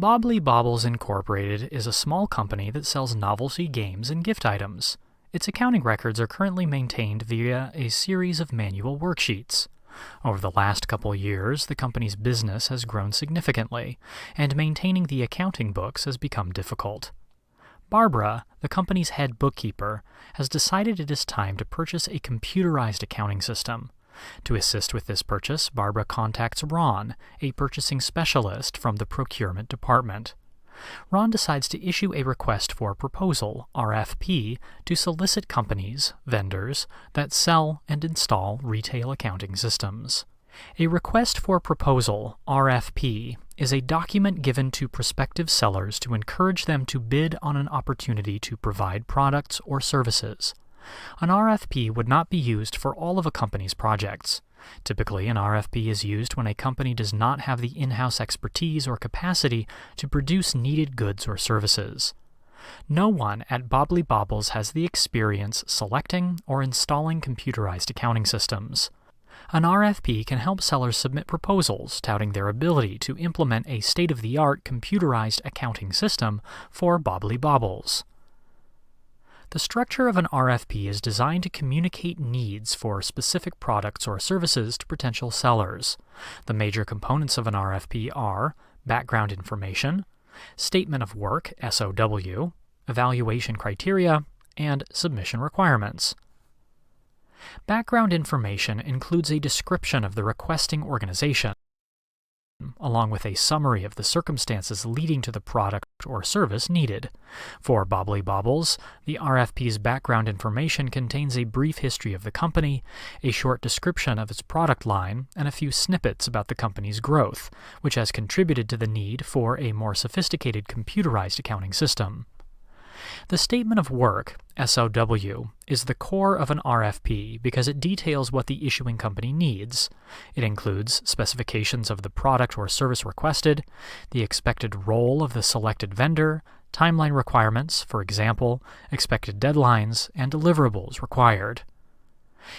Bobbly Bobbles Incorporated is a small company that sells novelty games and gift items. Its accounting records are currently maintained via a series of manual worksheets. Over the last couple years, the company's business has grown significantly, and maintaining the accounting books has become difficult. Barbara, the company's head bookkeeper, has decided it is time to purchase a computerized accounting system. To assist with this purchase, Barbara contacts Ron, a purchasing specialist from the procurement department. Ron decides to issue a request for proposal, RFP, to solicit companies, vendors, that sell and install retail accounting systems. A request for proposal, RFP, is a document given to prospective sellers to encourage them to bid on an opportunity to provide products or services. An RFP would not be used for all of a company's projects. Typically, an RFP is used when a company does not have the in-house expertise or capacity to produce needed goods or services. No one at Bobbly Bobbles has the experience selecting or installing computerized accounting systems. An RFP can help sellers submit proposals touting their ability to implement a state-of-the-art computerized accounting system for Bobbly Bobbles. The structure of an RFP is designed to communicate needs for specific products or services to potential sellers. The major components of an RFP are background information, statement of work, SOW, evaluation criteria, and submission requirements. Background information includes a description of the requesting organization, along with a summary of the circumstances leading to the product or service needed. For Bobbly Bobbles, the RFP's background information contains a brief history of the company, a short description of its product line, and a few snippets about the company's growth, which has contributed to the need for a more sophisticated computerized accounting system. The Statement of Work, SOW, is the core of an RFP because it details what the issuing company needs. It includes specifications of the product or service requested, the expected role of the selected vendor, timeline requirements, for example, expected deadlines, and deliverables required.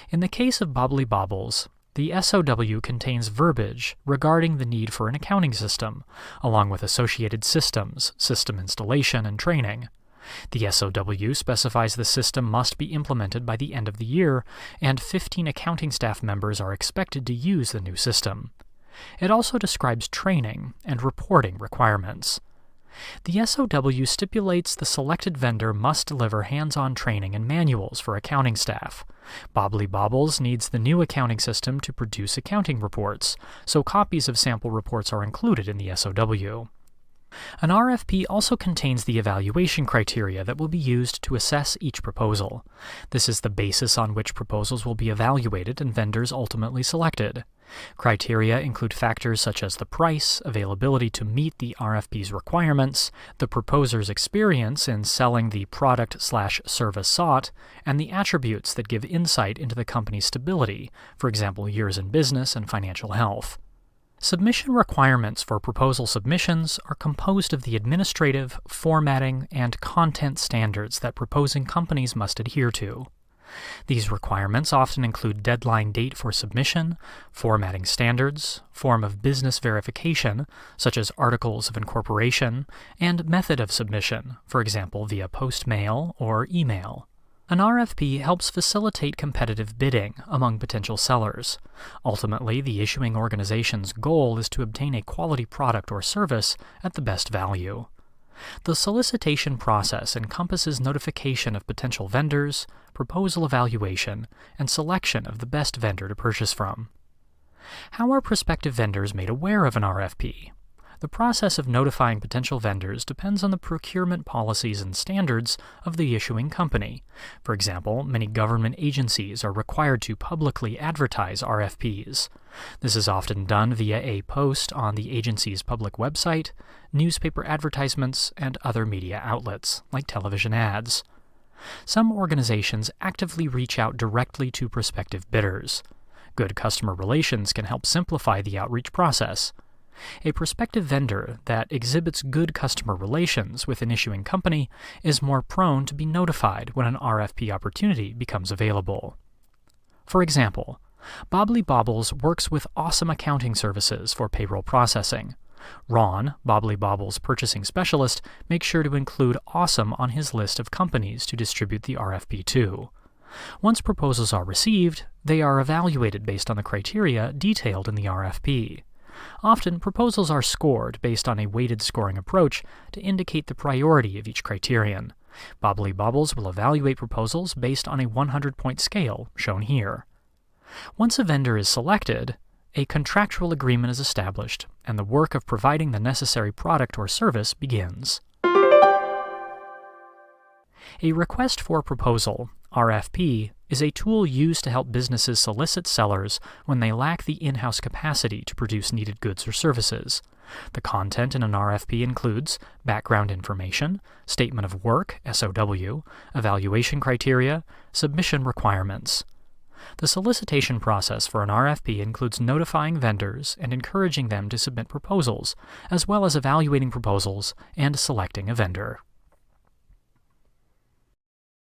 In the case of Bobbly Bobbles, the SOW contains verbiage regarding the need for an accounting system, along with associated systems, system installation, and training. The SOW specifies the system must be implemented by the end of the year, and 15 accounting staff members are expected to use the new system. It also describes training and reporting requirements. The SOW stipulates the selected vendor must deliver hands-on training and manuals for accounting staff. Bobbly Bobbles needs the new accounting system to produce accounting reports, so copies of sample reports are included in the SOW. An RFP also contains the evaluation criteria that will be used to assess each proposal. This is the basis on which proposals will be evaluated and vendors ultimately selected. Criteria include factors such as the price, availability to meet the RFP's requirements, the proposer's experience in selling the product/service sought, and the attributes that give insight into the company's stability, for example, years in business and financial health. Submission requirements for proposal submissions are composed of the administrative, formatting, and content standards that proposing companies must adhere to. These requirements often include deadline date for submission, formatting standards, form of business verification, such as articles of incorporation, and method of submission, for example via post-mail or email. An RFP helps facilitate competitive bidding among potential sellers. Ultimately, the issuing organization's goal is to obtain a quality product or service at the best value. The solicitation process encompasses notification of potential vendors, proposal evaluation, and selection of the best vendor to purchase from. How are prospective vendors made aware of an RFP? The process of notifying potential vendors depends on the procurement policies and standards of the issuing company. For example, many government agencies are required to publicly advertise RFPs. This is often done via a post on the agency's public website, newspaper advertisements, and other media outlets, like television ads. Some organizations actively reach out directly to prospective bidders. Good customer relations can help simplify the outreach process. A prospective vendor that exhibits good customer relations with an issuing company is more prone to be notified when an RFP opportunity becomes available. For example, Bobbly Bobbles works with awesome accounting services for payroll processing. Ron, Bobbly Bobble's purchasing specialist, makes sure to include Awesome on his list of companies to distribute the RFP to. Once proposals are received, they are evaluated based on the criteria detailed in the RFP. Often, proposals are scored based on a weighted scoring approach to indicate the priority of each criterion. Bobbly Bobbles will evaluate proposals based on a 100-point scale, shown here. Once a vendor is selected, a contractual agreement is established, and the work of providing the necessary product or service begins. A request for proposal, RFP, is a tool used to help businesses solicit sellers when they lack the in-house capacity to produce needed goods or services. The content in an RFP includes background information, statement of work, SOW, evaluation criteria, submission requirements. The solicitation process for an RFP includes notifying vendors and encouraging them to submit proposals, as well as evaluating proposals and selecting a vendor.